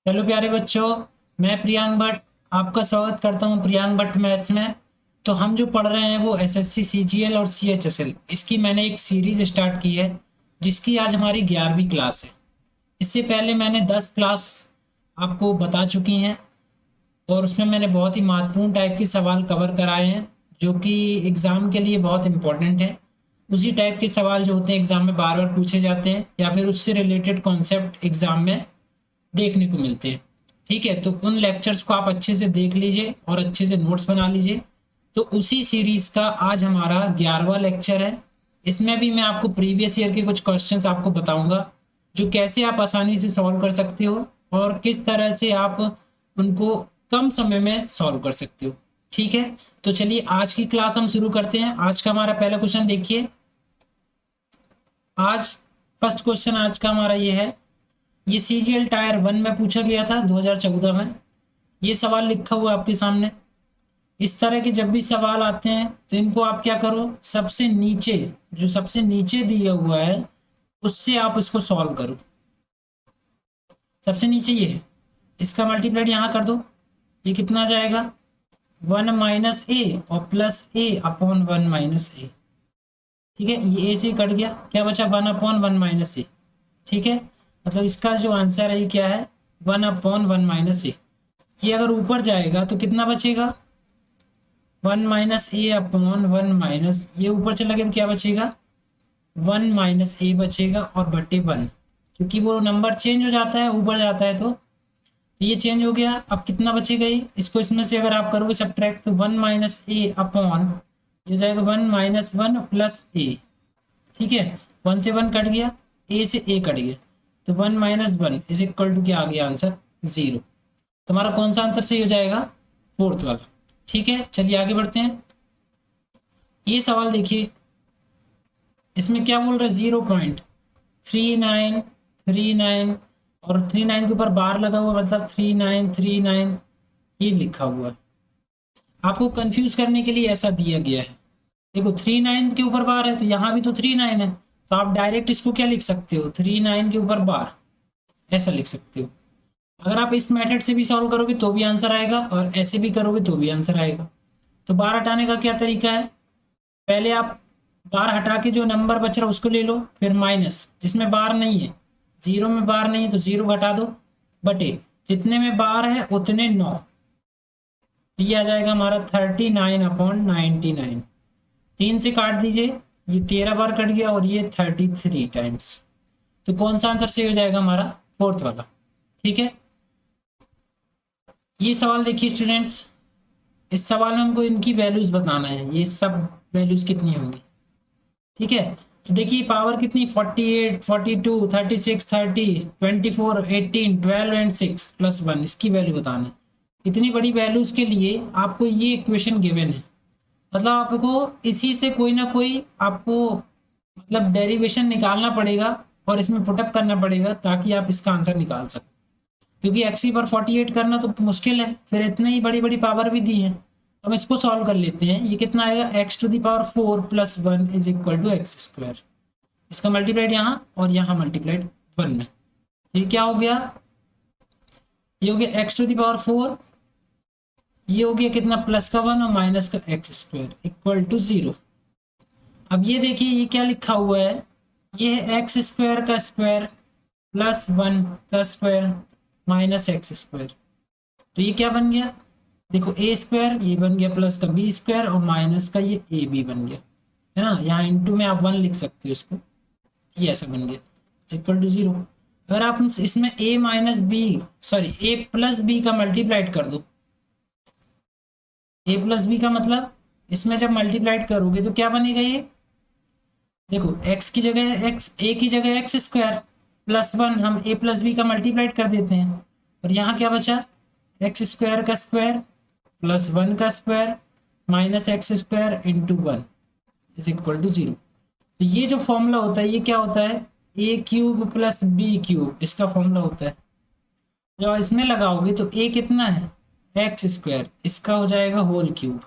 Hello प्यारे बच्चों। मैं प्रियांक भट्ट आपका स्वागत करता हूं प्रियांक भट्ट मैथ्स में। तो हम जो पढ़ रहे हैं वो एसएससी सीजीएल और सीएचएसएल, इसकी मैंने एक सीरीज स्टार्ट की है जिसकी आज हमारी 11वीं क्लास है। इससे पहले मैंने 10 क्लास आपको बता चुकी हैं और उसमें मैंने बहुत ही महत्वपूर्ण टाइप के सवाल कवर कराए हैं जो कि एग्ज़ाम के लिए बहुत इंपॉर्टेंट है। उसी टाइप के सवाल जो होते हैं एग्ज़ाम में बार बार पूछे जाते हैं या फिर उससे रिलेटेड कॉन्सेप्ट एग्ज़ाम में देखने को मिलते हैं। ठीक है, तो उन लेक्चर्स को आप अच्छे से देख लीजिए और अच्छे से नोट्स बना लीजिए। तो उसी सीरीज का आज हमारा 11वां लेक्चर है। इसमें भी मैं आपको प्रीवियस ईयर के कुछ क्वेश्चंस आपको बताऊंगा जो कैसे आप आसानी से सॉल्व कर सकते हो और किस तरह से आप उनको कम समय में सॉल्व कर सकते हो। ठीक है, तो चलिए आज की क्लास हम शुरू करते हैं। आज का हमारा पहला क्वेश्चन देखिए। आज फर्स्ट क्वेश्चन आज का हमारा ये है। ये सीजीएल टायर 1 में पूछा गया था 2014 में। ये सवाल लिखा हुआ है आपके सामने। इस तरह के जब भी सवाल आते हैं तो इनको आप क्या करो, सबसे नीचे जो सबसे नीचे दिया हुआ है उससे आप इसको सॉल्व करो। सबसे नीचे ये है, इसका मल्टीप्लाइड यहाँ कर दो। ये कितना आ जाएगा, 1 - a और प्लस a अपॉन 1 - a। ठीक है, ये a से कट गया, क्या बचा 1/1 - a। ठीक है, मतलब इसका जो आंसर है ये क्या है, 1/1 - a। ये अगर ऊपर जाएगा तो कितना बचेगा, 1 - a अपॉन 1 ये ऊपर चला गया तो क्या बचेगा, 1 - a बचेगा और बटे 1, क्योंकि वो नंबर चेंज हो जाता है ऊपर जाता है तो ये चेंज हो गया। अब कितना बचेगा, ये इसको इसमें से अगर आप करोगे सब्ट्रैक्ट तो 1 - a अपॉन ये हो जाएगा 1 - 1 प्लस a। ठीक है, 1 से 1 कट गया, a से a कट गया, तो 1 - 1 इज इक्वल टू क्या आ गया आंसर, 0। तुम्हारा कौन सा आंसर सही हो जाएगा, फोर्थ वाला। ठीक है, चलिए आगे बढ़ते हैं। ये सवाल देखिए, इसमें क्या बोल रहा है, 0.3939 और 39 के ऊपर बार लगा हुआ मतलब 3939 ये लिखा हुआ है। आपको कंफ्यूज करने के लिए ऐसा दिया गया है। देखो 39 के ऊपर बार है तो यहाँ भी तो 39 है, तो आप डायरेक्ट इसको क्या लिख सकते हो, 39 के ऊपर बार, ऐसा लिख सकते हो। अगर आप इस मेथड से भी सॉल्व करोगे तो भी आंसर आएगा और ऐसे भी करोगे तो भी आंसर आएगा। तो बार हटाने का क्या तरीका है, पहले आप बार हटा के जो नंबर बच रहा है उसको ले लो, फिर माइनस जिसमें बार नहीं है, 0 में बार नहीं है तो 0 घटा दो, बटे जितने में बार है उतने 9। ये आ जाएगा हमारा 39/99। 3 से काट दीजिए, ये 13 बार कट गया और ये 33 टाइम्स। तो कौन सा आंसर सही हो जाएगा हमारा, फोर्थ वाला। ठीक है, ये सवाल देखिए स्टूडेंट्स। इस सवाल में हमको इनकी वैल्यूज बताना है, ये सब वैल्यूज कितनी होंगी। ठीक है, तो देखिए पावर कितनी, 48 42 36 30 24 18 12 एंड 6 प्लस 1, इसकी वैल्यू बताना है। इतनी बड़ी वैल्यूज के लिए आपको ये इक्वेशन गिवन है, मतलब आपको इसी से कोई ना कोई आपको मतलब डेरिवेशन निकालना पड़ेगा और इसमें पुटअप करना पड़ेगा ताकि आप इसका आंसर निकाल सको। क्योंकि एक्स की पावर 48 करना तो मुश्किल है, फिर इतनी ही बड़ी बड़ी पावर भी दी है। हम इसको सॉल्व कर लेते हैं। ये कितना आएगा, x⁴ plus 1 is equal to x²। इसका मल्टीप्लाइड यहाँ और यहाँ मल्टीप्लाइड 1 में, ये क्या हो गया, ये हो गया x⁴, ये हो गया कितना प्लस का 1 और माइनस का x² इक्वल टू 0। अब ये देखिए ये क्या लिखा हुआ है, ये है x² का स्क्वायर प्लस 1 का स्क्वायर माइनस x²। तो ये क्या बन गया, देखो a² ये बन गया प्लस का b² और माइनस का ये ab बन गया, है ना। यहाँ इंटू में आप 1 लिख सकते हो इसको, ये ऐसा बन गया इक्वल टू 0। अगर आप इसमें a प्लस b का मल्टीप्लाइड कर दो, a प्लस b का मतलब इसमें जब मल्टीप्लाइड करोगे तो क्या बनेगा, ये देखो x की जगह x, a की जगह x² प्लस 1 हम a प्लस b का मल्टीप्लाइड कर देते हैं और यहाँ क्या बचा, x² का स्क्वायर प्लस 1 का square minus x² into 1 is equal to 0। तो ये जो फॉर्मूला होता है ये क्या होता है, a³ प्लस b³, इसका फॉर्मूला होता है। जब इसमें लगाओगे तो a कितना है, x², इसका हो जाएगा होल क्यूब,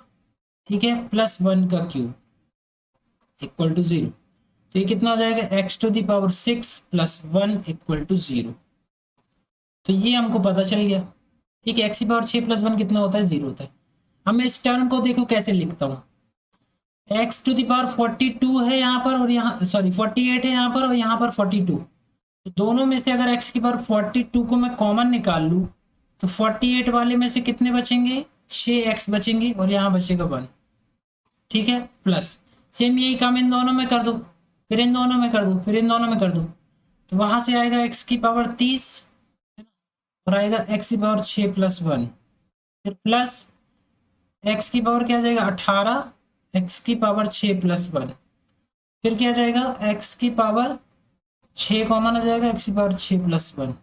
ठीक है, प्लस 1 का क्यूब इक्वल टू 0। तो ये कितना हो जाएगा, x⁴ प्लस 1 इक्वल टू 0। तो ये हमको पता चल गया। ठीक है, एक्स की पावर 6 प्लस 1 कितना होता है, 0 होता है। अब मैं इस टर्म को देखो कैसे लिखता हूँ, एक्स टू द पावर 42 है यहाँ पर, और यहाँ सॉरी 48 है यहाँ पर, और यहाँ पर 42। तो दोनों में से अगर एक्स की पावर 42 को मैं कॉमन निकाल लूँ तो 48 वाले में से कितने बचेंगे, 6x बचेंगे, और यहाँ बचेगा 1। ठीक है, प्लस सेम यही काम इन दोनों में कर दो, फिर इन दोनों में कर दो, फिर इन दोनों में कर दो, तो वहां से आएगा x की पावर 30 और आएगा x की पावर 6 प्लस 1, फिर प्लस x की पावर क्या आ जाएगा 18, x की पावर 6 प्लस 1, फिर क्या आ जाएगा x की पावर 6 कॉमन आ जाएगा, x की पावर 6 प्लस 1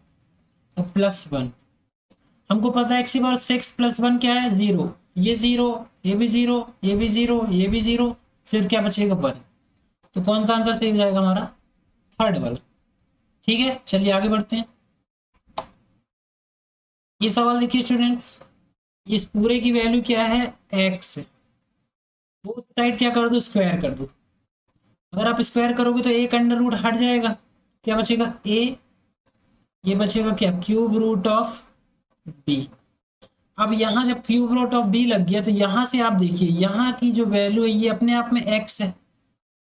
और प्लस 1। हमको पता है x की पावर 6 प्लस 1 क्या है, 0, ये 0, ये भी 0, ये भी 0, ये भी 0, सिर्फ क्या बचेगा 1। तो कौन सा आंसर सही हो जाएगा हमारा, थर्ड वाला। ठीक है, चलिए आगे बढ़ते हैं। ये सवाल देखिए स्टूडेंट्स, इस पूरे की वैल्यू क्या है, x। बोथ साइड क्या कर दो, स्क्वायर कर दो। अगर आप स्क्वायर करोगे तो एक अंडर रूट हट जाएगा, क्या बचेगा a, ये बचेगा क्या, क्यूब रूट ऑफ b। अब यहाँ जब क्यूब रूट ऑफ b लग गया तो यहाँ से आप देखिए यहाँ की जो वैल्यू है ये अपने आप में x है,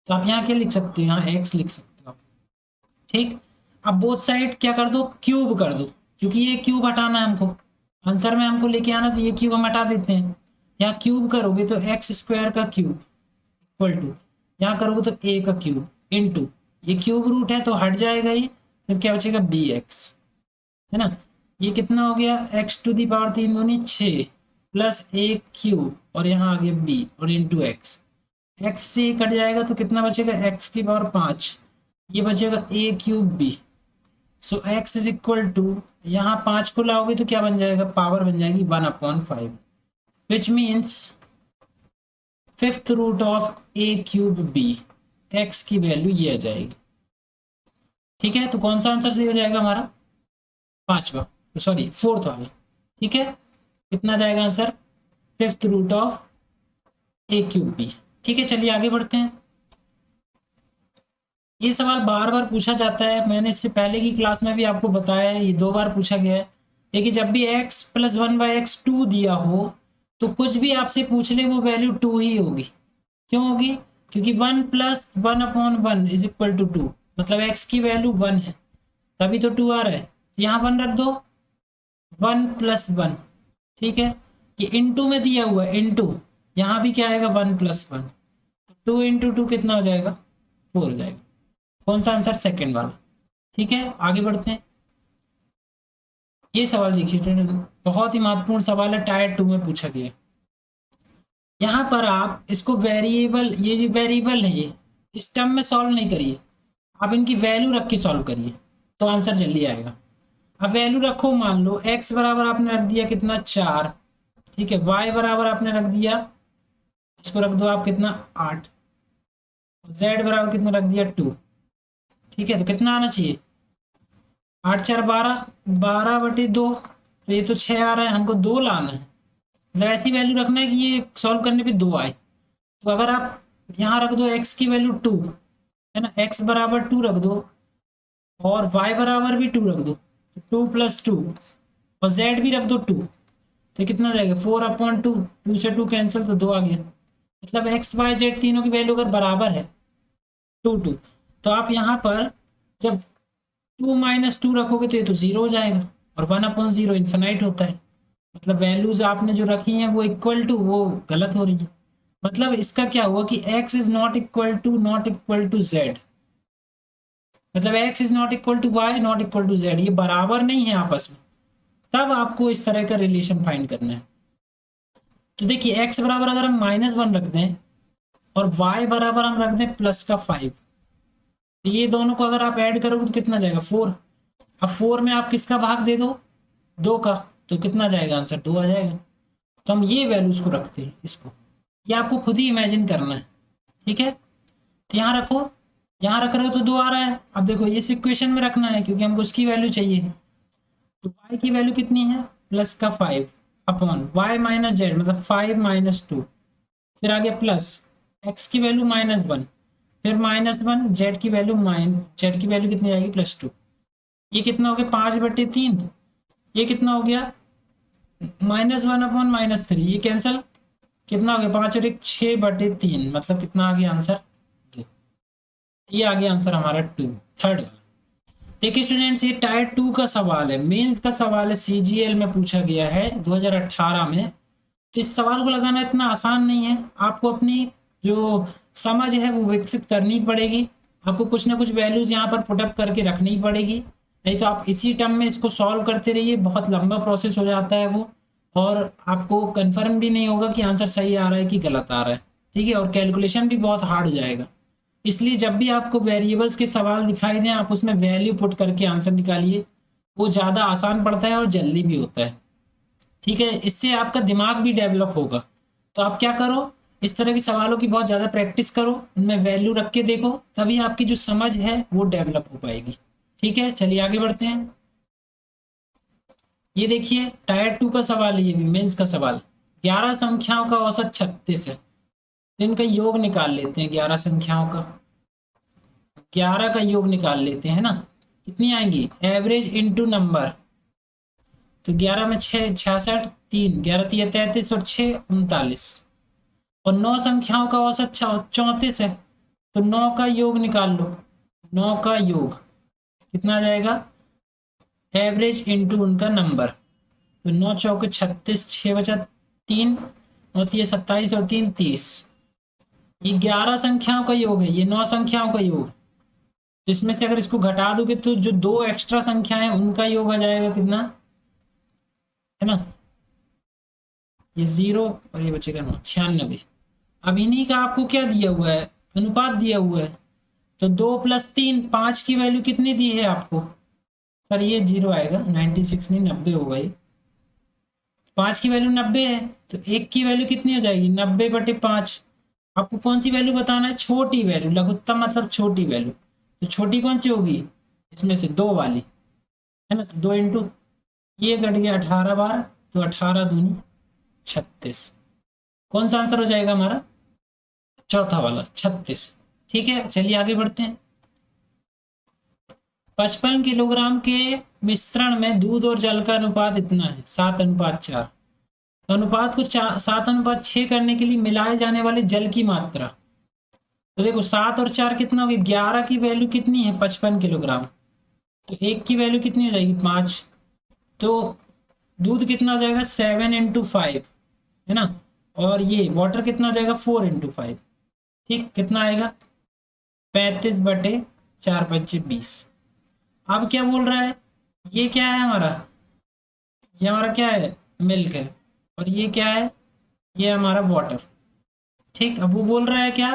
तो आप यहाँ क्या लिख सकते हो, यहाँ x लिख सकते हो आप। ठीक, अब बोथ साइड क्या कर दो, क्यूब कर दो, क्योंकि ये क्यूब हटाना है हमको, आंसर में हमको लेके आना, तो ये क्यूब हम हटा देते हैं। यहाँ क्यूब करोगे तो एक्स स्क्वायर का क्यूब इक्वल टू, यहाँ करोगे तो a का क्यूब इनटू, ये क्यूब रूट है तो हट जाएगा ये, फिर क्या बचेगा bx, है ना। ये कितना हो गया, x टू दी पावर 3 दूनी 6 प्लस a क्यूब, और यहाँ आ गया b और इंटू एक्स, एक्स से कट जाएगा तो कितना बचेगा, x की पावर 5, ये बचेगा a cube b। So x is equal to, यहाँ 5 को लाओगे तो क्या बन जाएगा, पावर बन जाएगी 1/5, which means fifth root of a cube b, x की वैल्यू ये आ जाएगी। ठीक है, तो कौन सा आंसर सही हो जाएगा हमारा, पांचवा, सॉरी फोर्थ वाला। ठीक है, कितना जाएगा answer, fifth root of a cube b। ठीक है, चलिए आगे बढ़ते हैं। ये सवाल बार बार पूछा जाता है, मैंने इससे पहले की क्लास में भी आपको बताया है, ये 2 बार पूछा गया है। देखिए जब भी x प्लस 1/x 2 दिया हो तो कुछ भी आपसे पूछ ले वो वैल्यू 2 ही होगी। क्यों होगी, क्योंकि 1 प्लस 1/1 इज इक्वल टू 2, मतलब x की वैल्यू 1 है तभी तो 2 आ रहा है, यहाँ 1 रख दो, 1 प्लस 1। ठीक है, ये इनटू में दिया हुआ है, इनटू यहाँ भी क्या आएगा 1 प्लस 1, 2 इंटू 2 कितना हो जाएगा, 4 हो जाएगा। कौन सा आंसर, सेकंड वाला। ठीक है, आगे बढ़ते हैं। ये सवाल देखिए स्टूडेंट, बहुत ही महत्वपूर्ण सवाल है, टायर 2 में पूछा गया है। यहाँ पर आप इसको वेरिएबल, ये जो वेरिएबल है ये इस टर्म में सॉल्व नहीं करिए, आप इनकी वैल्यू रख के सॉल्व करिए तो आंसर जल्दी आएगा। अब वैल्यू रखो, मान लो x बराबर आपने रख दिया कितना 4, ठीक है, y बराबर आपने रख दिया, इसको रख दो आप कितना 8, z बराबर कितना रख दिया 2। ठीक है, तो कितना आना चाहिए, 8 4 12, 12/2, तो ये तो 6 आ रहा है, हमको 2 लाना है, मतलब ऐसी वैल्यू रखना है कि ये सॉल्व करने पे 2 आए। तो अगर आप यहाँ रख दो x की वैल्यू 2, है ना, x बराबर 2 रख दो और y बराबर भी 2 रख दो, 2 + 2 और z भी रख दो 2, तो कितना हो जाएगा 4/2, 2 से 2 कैंसिल तो 2 आ गया, मतलब x y z तीनों की वैल्यू अगर बराबर है 2 2, तो आप यहाँ पर जब 2 - 2 रखोगे तो ये तो 0 हो जाएगा, और 1/0 इन्फिनाइट होता है, मतलब वैल्यूज आपने जो रखी हैं वो इक्वल टू, वो गलत हो रही है। मतलब इसका क्या हुआ कि x is not equal to z, मतलब x is not equal to y not equal to z, ये बराबर नहीं है आपस में, तब आपको इस तरह का रिलेशन फाइंड करना है। तो देखिए x बराबर अगर हम -1 रख दें और y बराबर हम रख दें +5, तो ये दोनों को अगर आप ऐड करोगे तो कितना जाएगा 4। अब 4 में आप किसका भाग दे दो, 2 का, तो कितना जाएगा आंसर 2 आ जाएगा। तो हम ये वैल्यूज को रखते हैं, इसको ये आपको खुद ही इमेजिन करना है। ठीक है, तो यहाँ रखो, यहाँ रख रहे हो तो 2 आ रहा है। अब देखो इस इक्वेशन में रखना है क्योंकि हमको उसकी वैल्यू चाहिए, तो y की वैल्यू कितनी है +5 अपॉन y - z, मतलब 5 - 2, फिर आगे प्लस x की वैल्यू -1, फिर -1, z की वैल्यू कितनी आएगी +2, ये कितना हो गया 5/3, ये कितना हो गया, -1/-3, ये कैंसिल, कितना हो गया 5 और 1 6/3, मतलब कितना आ गया आंसर 2। ये आ गया आंसर हमारा 2, थर्ड वाला। देखिए स्टूडेंट्स, ये टायर 2 का सवाल है, मेंस का सवाल है, सीजीएल में पूछा गया है 2018 में। तो इस सवाल को लगाना इतना आसान नहीं है, आपको अपनी जो समझ है वो विकसित करनी पड़ेगी। आपको कुछ ना कुछ वैल्यूज यहाँ पर पुटअप करके रखनी पड़ेगी, नहीं तो आप इसी टर्म में इसको सॉल्व करते रहिए, बहुत लंबा प्रोसेस हो जाता है वो, और आपको कंफर्म भी नहीं होगा कि आंसर सही आ रहा है कि गलत आ रहा है। ठीक है, और कैलकुलेशन भी बहुत हार्ड हो जाएगा। इसलिए जब भी आपको वेरिएबल्स के सवाल दिखाई दें, आप उसमें वैल्यू पुट करके आंसर निकालिए, वो ज़्यादा आसान पड़ता है और जल्दी भी होता है। ठीक है, इससे आपका दिमाग भी डेवलप होगा। तो आप क्या करो, इस तरह के सवालों की बहुत ज़्यादा प्रैक्टिस करो, उनमें वैल्यू रख के देखो, तभी आपकी जो समझ है वो डेवलप हो पाएगी। ठीक है, चलिए आगे बढ़ते हैं। ये देखिए टायर 2 का सवाल है, ये भी मेंस का सवाल। 11 संख्याओं का औसत 36 है, तो इनका योग निकाल लेते हैं। 11 संख्याओं का, 11 का योग निकाल लेते हैं ना, कितनी आएंगी, एवरेज इनटू नंबर। तो 11 में 6 66, 3 11 3 33 और 6 39, और 9 संख्याओं का औसत 34 है, तो 9 का योग निकाल लो। 9 का योग कितना आ जाएगा, एवरेज इनटू उनका नंबर। तो 9 चौके 36, 6 बचा 3, और ये 27 और 3 30। ये 11 संख्याओं का योग है, ये 9 संख्याओं का योग। तो इसमें से अगर इसको घटा दोगे तो जो 2 एक्स्ट्रा संख्याएं उनका योग आ जाएगा कितना, है ना, ये 0 और ये बचेगा 9, 96। अब इन्हीं का आपको क्या दिया हुआ है, अनुपात दिया हुआ है। तो 2 + 3, 5 की वैल्यू कितनी दी है आपको, सर ये 0 आएगा, 96 नहीं 90 होगा ये। 5 की वैल्यू 90 है, तो 1 की वैल्यू कितनी हो जाएगी, 90/5। आपको कौन सी वैल्यू बताना है, छोटी वैल्यू, लघुत्तम मतलब छोटी वैल्यू। तो छोटी कौन सी होगी, इसमें से 2 वाली, है ना। तो 2 इंटू ये कट गया 18 बार, तो 18 दूनी 36। कौन सा आंसर हो जाएगा हमारा, चौथा वाला 36। ठीक है, चलिए आगे बढ़ते हैं। 55 किलोग्राम के मिश्रण में दूध और जल का अनुपात इतना है, 7:4। तो अनुपात को 7:6 करने के लिए मिलाए जाने वाले जल की मात्रा। तो देखो 7 और 4 कितना हो गया, 11 की वैल्यू कितनी है 55 किलोग्राम, तो 1 की वैल्यू कितनी हो जाएगी 5। तो दूध कितना हो जाएगा 7 × 5, है ना, और ये वाटर कितना हो जाएगा 4 × 5। ठीक, कितना आएगा 35/4 × 20। अब क्या बोल रहा है, ये क्या है हमारा, ये हमारा क्या है, मिल्क है, और ये क्या है, ये हमारा वाटर। ठीक, अब वो बोल रहा है क्या,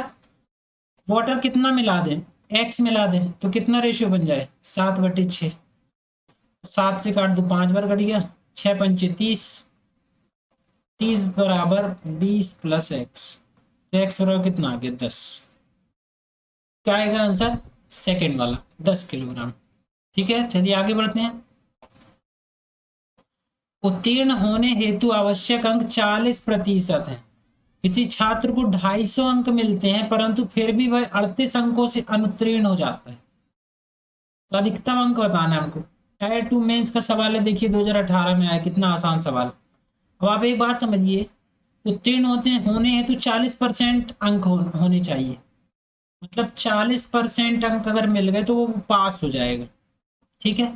वाटर कितना मिला दें, एक्स मिला दें, तो कितना रेशियो बन जाए 7/6। 7 से काट दो 5 बार कट गया, 6 पंचे 30, 30 बराबर 20 + एक्स, तो एक्स बराबर कितना आ गया 10। क्या आएगा आंसर, सेकेंड वाला 10 किलोग्राम। ठीक है, चलिए आगे बढ़ते हैं। उत्तीर्ण होने हेतु आवश्यक अंक 40% है। किसी छात्र को 250 अंक मिलते हैं, परंतु फिर भी वह 38 अंकों से अनुत्तीर्ण हो जाता है। तो अधिकतम अंक बताना है हमको। टायर 2 मेंस का सवाल है, देखिए 2018 में आया, कितना आसान सवाल। अब आप एक बात समझिए, उत्तीर्ण होने हेतु 40% अंक होने चाहिए, मतलब 40% अंक अगर मिल गए तो वो पास हो जाएगा। ठीक है,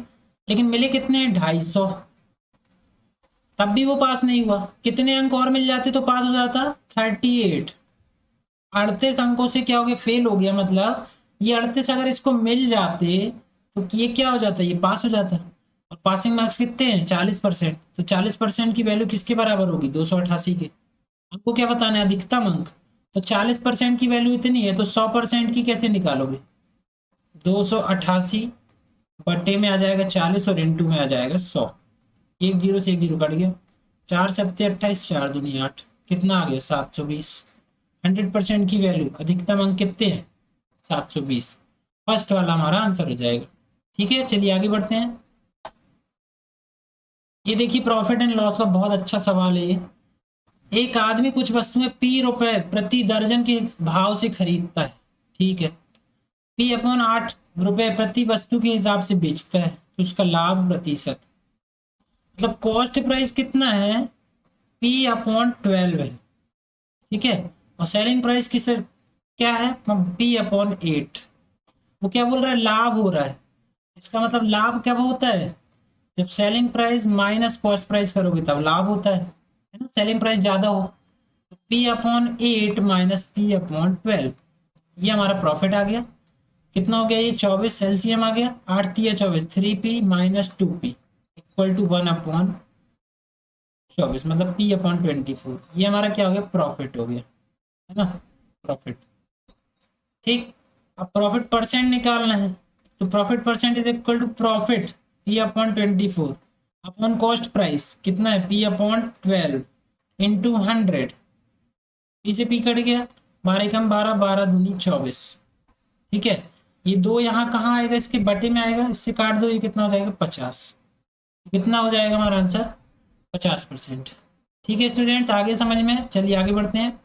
लेकिन मिले कितने, 250, तब भी वो पास नहीं हुआ। कितने अंक और मिल जाते तो पास हो जाता, 38। 38 अंकों से क्या हो गया, फेल हो गया, मतलब ये 38 अगर इसको मिल जाते तो ये क्या हो जाता, ये पास हो जाता। और पासिंग मार्क्स कितने हैं 40%, तो 40% की वैल्यू किसके बराबर होगी 288 के। आपको क्या बताना है, अधिकतम अंक। तो 40% की वैल्यू इतनी है, तो 100% की कैसे निकालोगे, 288 बट्टे में आ जाएगा 40 और इंटू में आ जाएगा 100। एक जीरो से एक जीरो कट गया, 4 सत्ते 28, 4 दूनी 8, कितना आ गया 720। 100% की वैल्यू, अधिकतम अंक कितने हैं 720। फर्स्ट वाला हमारा आंसर हो जाएगा। ठीक है, चलिए आगे बढ़ते हैं। ये देखिए प्रॉफिट एंड लॉस का बहुत अच्छा सवाल है ये। एक आदमी कुछ वस्तुएं ₹P प्रति दर्जन के भाव से खरीदता है, ठीक है, P/8 रुपए प्रति वस्तु के हिसाब से बेचता है, तो उसका लाभ प्रतिशत। मतलब कॉस्ट प्राइस कितना है, पी अपॉन 12 है, ठीक है। और सेलिंग प्राइस किस क्या है, पी अपॉन 8। वो क्या बोल रहा है, लाभ हो रहा है। इसका मतलब लाभ क्या होता है, जब selling price minus cost price करोगे तब लाभ होता है ना, सेलिंग प्राइस ज्यादा हो। तो P upon 8 minus P upon 12, ये हमारा प्रॉफिट आ गया। कितना हो गया ये 24, एलसीएम आ गया, 8 तिया 24, 3p minus 2p equal to 1/24, मतलब p/24। ये हमारा क्या हो गया, प्रॉफिट हो गया, है ना, प्रॉफिट। ठीक। अब प्रॉफिट परसेंट निकालना है, तो profit percent is equal to profit p/24 upon cost price कितना है, p/12 इंटू 100। पी से पी कट गया, 12 कम 12, 12 दूनी 24, ठीक है। ये दो यहाँ कहाँ आएगा, इसके बटे में आएगा, इससे काट दो, ये कितना हो जाएगा 50। कितना हो जाएगा हमारा आंसर, 50%। ठीक है स्टूडेंट्स, आगे समझ में, चलिए आगे बढ़ते हैं।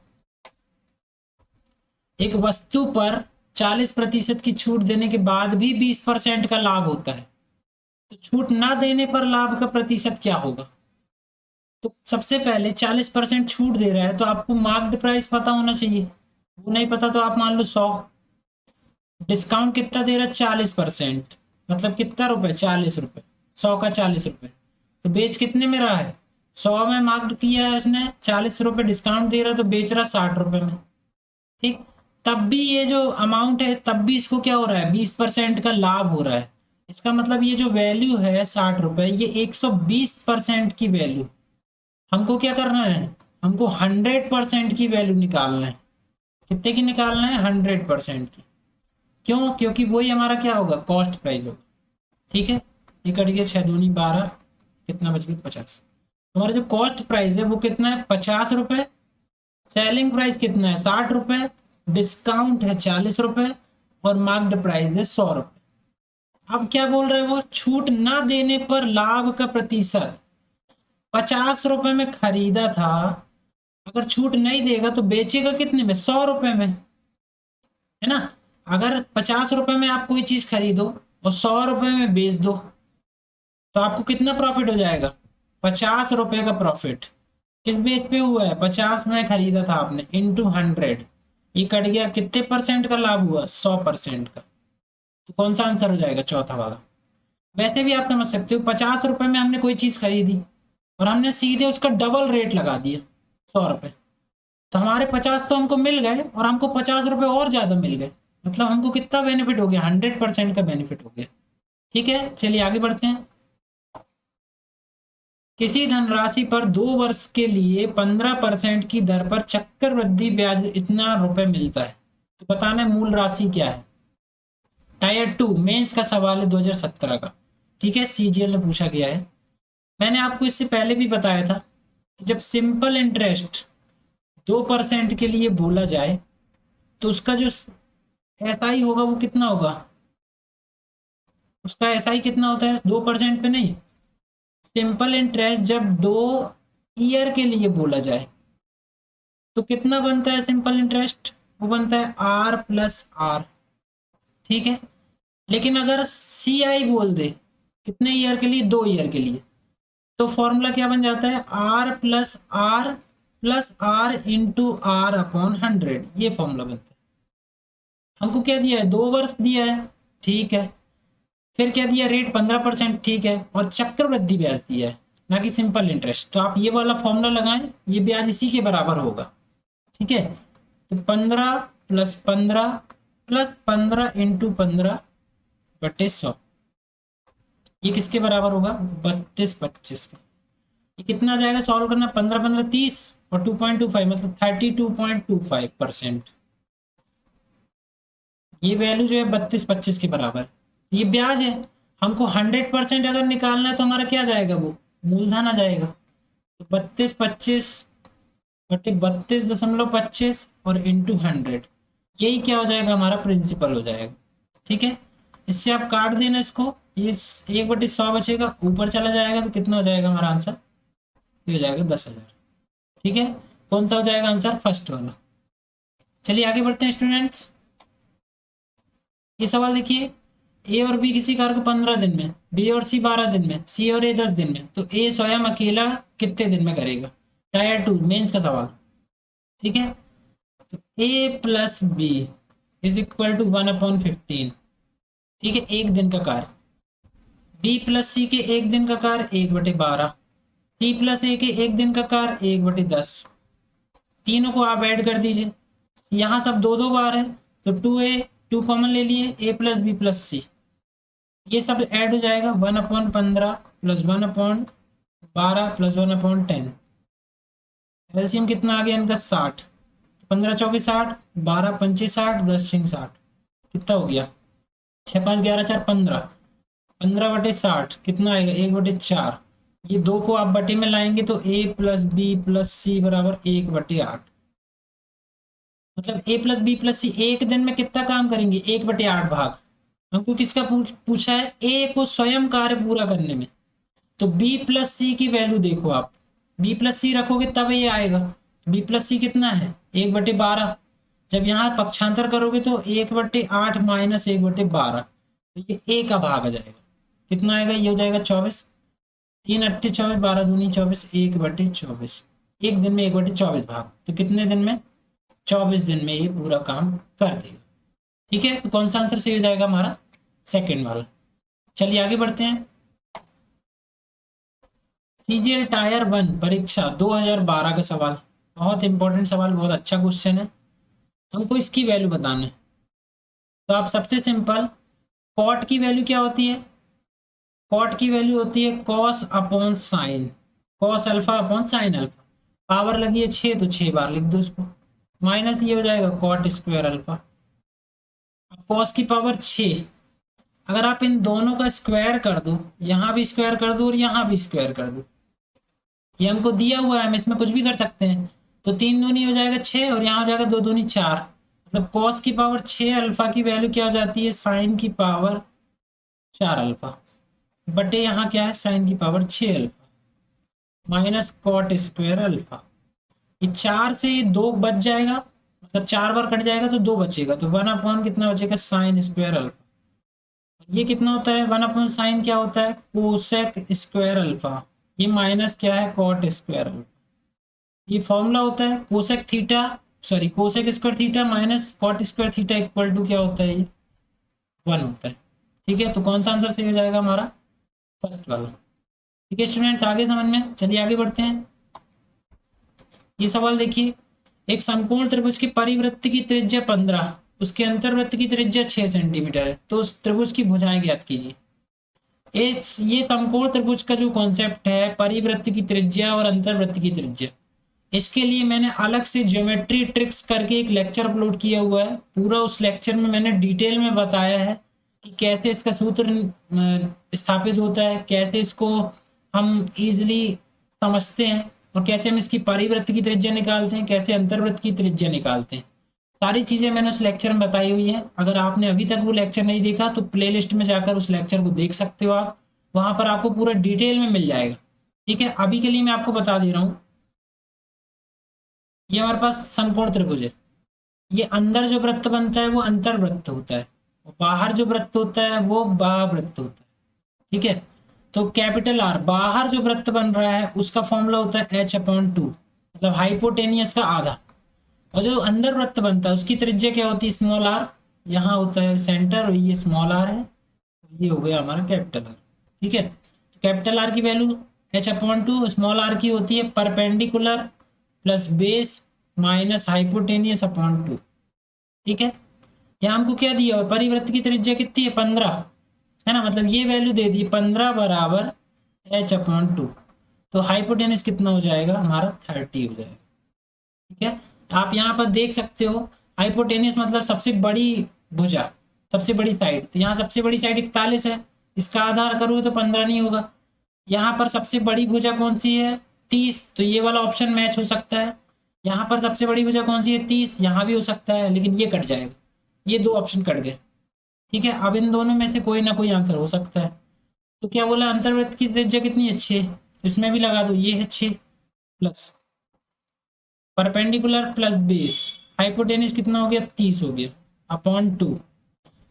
एक वस्तु पर 40% की छूट देने के बाद भी 20% का लाभ होता है, तो छूट ना देने पर लाभ का प्रतिशत क्या होगा। तो सबसे पहले 40% छूट दे रहा है, तो आपको मार्क्ड प्राइस पता होना चाहिए, वो नहीं पता तो आप मान लो 100। डिस्काउंट कितना दे रहा है, 40%, मतलब कितना रुपए, 40 रुपए, 100 का 40 रुपए, तो बेच कितने में रहा है, 100 में मार्क्ड किया है उसने, 40 रुपए डिस्काउंट दे रहा है, तो बेच रहा 60 रुपए में। ठीक। तब भी ये जो अमाउंट है, तब भी इसको क्या हो रहा है, 20% का लाभ हो रहा है। इसका मतलब ये जो वैल्यू है 60 रुपए, ये 120% की वैल्यू। हमको क्या करना है, हमको 100% की वैल्यू निकालना है। कितने की निकालना है, 100% की। क्यों, क्योंकि वही हमारा क्या होगा, कॉस्ट प्राइस होगा। ठीक है। ये कट गया 6 दूनी 12, कितना बच गया 50। हमारा जो कॉस्ट प्राइस है वो कितना है, 50 रुपए। सेलिंग प्राइस कितना है, 60 रुपए। डिस्काउंट है 40 रुपए। और मार्क्ड प्राइस है 100 रुपए। अब क्या बोल रहे हैं वो, छूट ना देने पर लाभ का प्रतिशत। 50 रुपए में खरीदा था, अगर छूट नहीं देगा तो बेचेगा कितने में, 100 रुपए में, है ना। अगर 50 रुपए में आप कोई चीज खरीदो और 100 रुपए में बेच दो, तो आपको कितना प्रॉफिट हो जाएगा, 50 रुपए का प्रॉफिट। किस बेस पे हुआ है, 50 में खरीदा था आपने, इंटू 100, ये कट गया, कितने परसेंट का लाभ हुआ, 100% का। तो कौन सा आंसर हो जाएगा, चौथा वाला। वैसे भी आप समझ सकते हो, 50 रुपए में हमने कोई चीज खरीदी और हमने सीधे उसका डबल रेट लगा दिया, 100 रुपए। तो हमारे 50 तो हमको मिल गए, और हमको 50 रुपए और ज्यादा मिल गए, मतलब हमको कितना बेनिफिट हो गया, 100% का बेनिफिट हो गया। ठीक है, चलिए आगे बढ़ते हैं। किसी धनराशि पर 2 वर्ष के लिए 15% की दर पर चक्रवृद्धि ब्याज इतना रुपए मिलता है, तो बताना है मूल राशि क्या है। टायर 2 मेंस का सवाल है 2017 का। ठीक है, सीजीएल में पूछा गया है। मैंने आपको इससे पहले भी बताया था कि जब सिंपल इंटरेस्ट 2% के लिए बोला जाए, तो उसका जो एसआई होगा वो कितना होगा, उसका एसआई कितना होता है, 2% पे नहीं। सिंपल इंटरेस्ट जब 2 ईयर के लिए बोला जाए, तो कितना बनता है सिंपल इंटरेस्ट, वो बनता है R+R। ठीक है। लेकिन अगर CI बोल दे, कितने ईयर के लिए, 2 ईयर के लिए, तो फॉर्मूला क्या बन जाता है, R+R+R इंटू R/100, ये फॉर्मूला बनता है। हमको क्या दिया है, 2 वर्ष दिया है, ठीक है। फिर क्या दिया, रेट 15%, ठीक है। और चक्रवृद्धि ब्याज दिया है, ना कि सिंपल इंटरेस्ट। तो आप ये वाला फॉर्मूला लगाएं, ये ब्याज इसी के बराबर होगा। ठीक है। तो 15+15+15 इंटू 15/100, ये किसके बराबर होगा, 32/25 के। ये कितना आ जाएगा, सॉल्व करना, 15×15 = 30 और 2.25 मतलब 32.25%। ये वैल्यू जो है 32/25 के बराबर, ये ब्याज है। हमको 100% अगर निकालना है तो हमारा क्या जाएगा, वो मूलधन आ जाएगा। तो 32/25 बटे 32.25 और इंटू 100, यही क्या हो जाएगा, हमारा प्रिंसिपल हो जाएगा। ठीक है। इससे आप काट देना इसको, ये 1/100 बचेगा, ऊपर चला जाएगा, तो कितना हो जाएगा हमारा आंसर, ये हो जाएगा 10,000। ठीक है। कौन सा हो जाएगा आंसर, फर्स्ट वाला। चलिए आगे बढ़ते हैं स्टूडेंट्स। ये सवाल देखिए, ए और बी किसी कार को 15 दिन में, बी और सी 12 दिन में, सी और ए 10 दिन में, तो ए स्वयं अकेला कितने दिन में करेगा? टायर 2 मेंस का सवाल। ठीक है, तो a plus b is equal to 1/15। ठीक है, एक दिन का कार्य। बी प्लस सी के एक दिन का कार्य 1/12, सी प्लस ए के एक दिन का कार्य 1/10। तीनों को आप ऐड कर दीजिए, यहाँ सब दो दो बार है तो 2a, 2 कॉमन ले लिए, a प्लस बी प्लस सी, ये सब ऐड हो जाएगा 1/15 प्लस 1/12 प्लस 1/10। एलसीएम कितना आ गया इनका? 60। 15 चौके 60, 12 पंचे 60, 10 छिंग 60, कितना हो गया? 6 5 11 4 15, 15/60 कितना आएगा? 1/4। ये दो को आप बटे में लाएंगे तो a प्लस बी प्लस सी बराबर 1/8। मतलब a प्लस बी प्लस सी एक दिन में कितना काम करेंगे? 1/8 भाग। हमको किसका पूछा है? a को स्वयं कार्य पूरा करने में। तो b प्लस सी की वैल्यू देखो आप, b प्लस सी रखोगे तब ये आएगा। b प्लस सी कितना है? 1/12। जब यहाँ पक्षांतर करोगे तो 1/8 माइनस 1/12, तो ये a का भाग आ जाएगा। कितना आएगा? ये हो जाएगा 24। 3 8 24, 12 दूनी 24, 1/24। एक दिन में 1/24 भाग, तो कितने दिन में? 24 दिन में ये पूरा काम कर देगा। ठीक है, तो कौन सा आंसर सही हो जाएगा हमारा? सेकंड वाला। चलिए आगे बढ़ते हैं। सीजीएल टायर 1 परीक्षा 2012 का सवाल, बहुत इंपॉर्टेंट सवाल, बहुत अच्छा क्वेश्चन है। हमको इसकी वैल्यू बताना है। तो आप सबसे सिंपल, कॉट की वैल्यू क्या होती है? कॉट की वैल्यू होती है cos upon sine, cos alpha upon sine alpha. Power लगी है 6 तो 6 बार लिख दो उसको, माइनस ये हो जाएगा कॉट स्क्वायर अल्फा। कॉस की पावर 6, अगर आप इन दोनों का स्क्वायर कर दो, यहाँ भी स्क्वायर कर दो और यहाँ भी स्क्वायर कर दो, ये हमको दिया हुआ है, हम इसमें कुछ भी कर सकते हैं। तो 3 दूनी हो जाएगा 6 और यहाँ हो जाएगा 2 दूनी 4। मतलब कॉस की पावर 6 अल्फा की वैल्यू क्या हो जाती है? साइन की पावर 4 अल्फा बटे यहाँ क्या है? साइन की power 6 alpha minus cot square alpha. ये 4 से ये 2 बच जाएगा, मतलब 4 बार कट जाएगा तो 2 बचेगा, तो 1/, कितना बचेगा? Sine square alpha. ये कितना होता है? 1/sin क्या होता है? Cosec square alpha. ये माइनस क्या है? Cot square alpha. ये फॉर्मूला होता है cosec theta, sorry cosec square theta minus cot square theta equal to क्या होता है? ये 1 होता है। ठीक है, तो कौन सा आंसर सही हो जाएगा हमारा? फर्स्ट वाला। ठीक है स्टूडेंट्स, आगे समझ में, चलिए आगे बढ़ते हैं। ये सवाल देखिए, एक समकोण त्रिभुज की परिवृत्त की त्रिज्या 15, उसके अंतर्वृत्त की त्रिज्या 6 सेंटीमीटर है, तो उस त्रिभुज की भुजाएं ज्ञात कीजिए। ये समकोण त्रिभुज का जो कॉन्सेप्ट है, परिवृत्त की त्रिज्या और अंतर्वृत्त की त्रिज्या, इसके लिए मैंने अलग से ज्योमेट्री ट्रिक्स करके एक लेक्चर अपलोड किया हुआ है। पूरा उस लेक्चर में मैंने डिटेल में बताया है कि कैसे इसका सूत्र स्थापित होता है, कैसे इसको हम इजीली समझते हैं और कैसे हम इसकी परिवृत्त की त्रिज्या निकालते हैं, कैसे अंतर्वृत्त की त्रिज्या निकालते हैं। सारी चीज़ें मैंने उस लेक्चर में बताई हुई है। अगर आपने अभी तक वो लेक्चर नहीं देखा तो प्लेलिस्ट में जाकर उस लेक्चर को देख सकते हो आप, वहां पर आपको पूरा डिटेल में मिल जाएगा। ठीक है, अभी के लिए मैं आपको बता दे रहा हूँ। ये हमारे पास समकोण त्रिभुज है, ये अंदर जो वृत्त बनता है वो अंतर्वृत्त होता है, और बाहर जो वृत्त होता है वो बाह्यवृत्त होता है। ठीक है, तो कैपिटल आर, बाहर जो वृत्त बन रहा है उसका फॉर्मूला होता है h/2, मतलब हाइपोटेनियस का आधा। और जो अंदर वृत्त बनता है उसकी त्रिज्या क्या होती है? Small R. यहाँ होता है सेंटर और ये स्मॉल आर है, ये हो गया हमारा कैपिटल आर। ठीक है, तो कैपिटल आर की वैल्यू h/2, स्मॉल आर की होती है perpendicular plus base minus hypotenuse upon 2। ठीक है, यहाँ हमको क्या दिया हुआ? परिवृत्त की त्रिज्या कितनी है? 15 है ना, मतलब ये वैल्यू दे दी 15 बराबर h/2, तो हाइपोटेनियस कितना हो जाएगा हमारा? 30 हो जाएगा। ठीक है, आप यहाँ पर देख सकते हो, हाइपोटेनियस मतलब सबसे बड़ी भुजा, सबसे बड़ी साइड। तो यहाँ सबसे बड़ी साइड 41 है, इसका आधार करोगे तो 15 नहीं होगा। यहाँ पर सबसे बड़ी भुजा कौन सी है? 30, तो ये वाला ऑप्शन मैच हो सकता है। यहाँ पर सबसे बड़ी भुजा कौन सी है? 30, यहाँ भी हो सकता है, लेकिन ये कट जाएगा, ये 2 ऑप्शन कट गए। ठीक है, अब इन दोनों में से कोई ना कोई आंसर हो सकता है। तो क्या बोला? अंतर्वृत्त की त्रिज्या कितनी है? 6, तो इसमें भी लगा दो, ये है 6 plus perpendicular plus base, hypotenuse कितना हो गया? 30 हो गया अपॉन 2।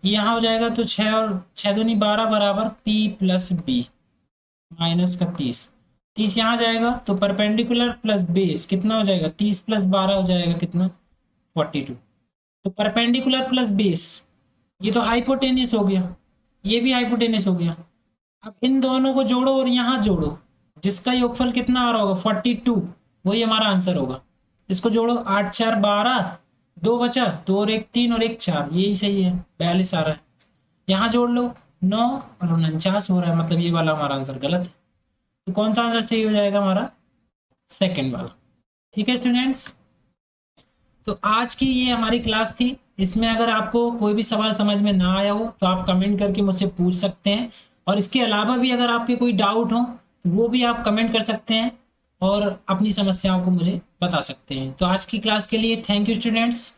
यहाँ हो जाएगा तो 6 और 6 दूनी 12 बराबर P प्लस बी माइनस का 30। 30 यहाँ जाएगा तो परपेंडिकुलर प्लस बेस कितना हो जाएगा, 30 प्लस 12 हो जाएगा कितना, 42। तो परपेंडिकुलर प्लस बेस, ये तो हाइपोटेनियस हो गया, ये भी हाइपोटेनियस हो गया। अब इन दोनों को जोड़ो और यहाँ जोड़ो, जिसका योगफल कितना आ रहा होगा 42, वही हमारा आंसर होगा। इसको जोड़ो, 8 4 12, 2 बचा, 2 और 1 3 और 1 4, यही सही है, 42 आ रहा है। यहाँ जोड़ लो, 9 और 49 हो रहा है, मतलब ये वाला हमारा आंसर गलत है। तो कौन सा आंसर सही हो जाएगा हमारा, सेकेंड वाला। ठीक है स्टूडेंट्स, तो आज की ये हमारी क्लास थी। इसमें अगर आपको कोई भी सवाल समझ में ना आया हो तो आप कमेंट करके मुझसे पूछ सकते हैं, और इसके अलावा भी अगर आपके कोई डाउट हो तो वो भी आप कमेंट कर सकते हैं और अपनी समस्याओं को मुझे बता सकते हैं। तो आज की क्लास के लिए थैंक यू स्टूडेंट्स।